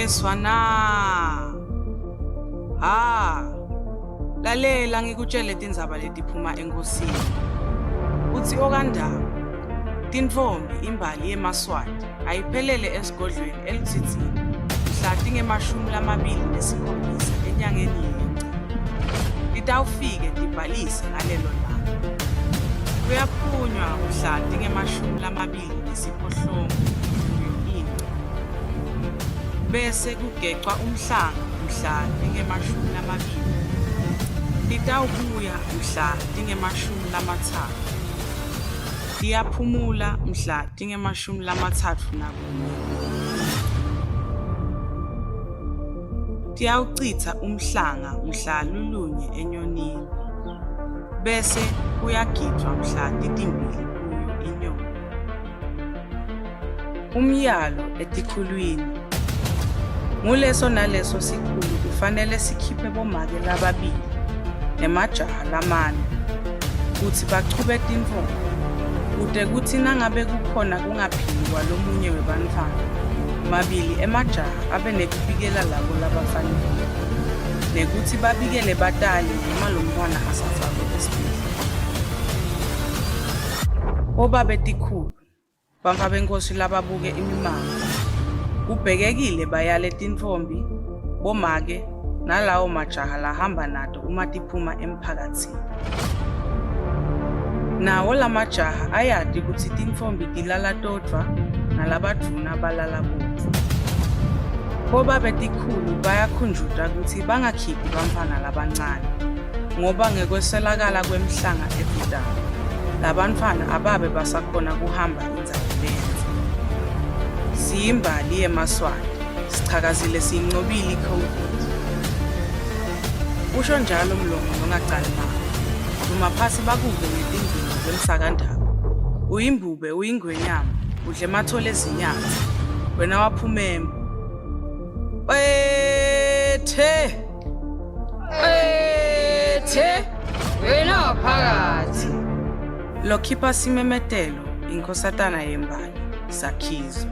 Uyezwa na? Lalela ngikutshele tindzaba letiphuma enkosini. Uthi okandaba, tintfombi imbali yeMaswati ayiphelele esigodlweni elutsitsini mhla tinge-27 enyangeni yeNgci. Litawufike tibhalise ngalelo langa. Kuyaphunywa mhla tinge-28 Ingci. Bese kugecwa umhlanga mhla tinge-20. Litawubuya mhla tinge-30. Liyaphumula mhla tinge-31. Tiyawucitsa umhlanga mhla lulunye enyonini. Bese kuyagidwa mhla titimbili kuyo inyoni. Umyalo etikhulwini. Nguleso naleso sikhulu kufanele sikhiphe bomake lababili nemajaha lamane kutsi bachube tintfombi kute kutsi nangabe kukhona kungaphindwa lomunye webantfwana, mabili emajaha abe nekubikela labo labafanele nekutsi babikele batali noma lomntfwana asafakwe esibhedlela. Obabe tikhulu bamfa benkosi lababuke imimango kubhekekile bayale tintfombi bomake nalawo majaha lahamba nato uma tiphuma emphakatsini. Nawo lamajaha ayati kutsi tintfombi tilala todvwa nalabadvuna balala bodvwa. Bobabe tikhulu bayakhunjuta kutsi bangakhiphi bantfwana labancane ngoba ngekweselakala kwemhlanga ebhidako labantfwana ababe basakhona kuhamba indzawo lenze. Siyimbali yeMaswati, sichakazile siyincobile iCOVID. Usho njalo mlomo nongacali mama. Duma phasi bakuve ngetindlela zemsakandaba. Uyimbube uyingwenyama, udle mathole ezinyatsi. Wena waphumembe. Wena waphakathi. Lokhipha simemetelo inkosatana yembali Sakhizo.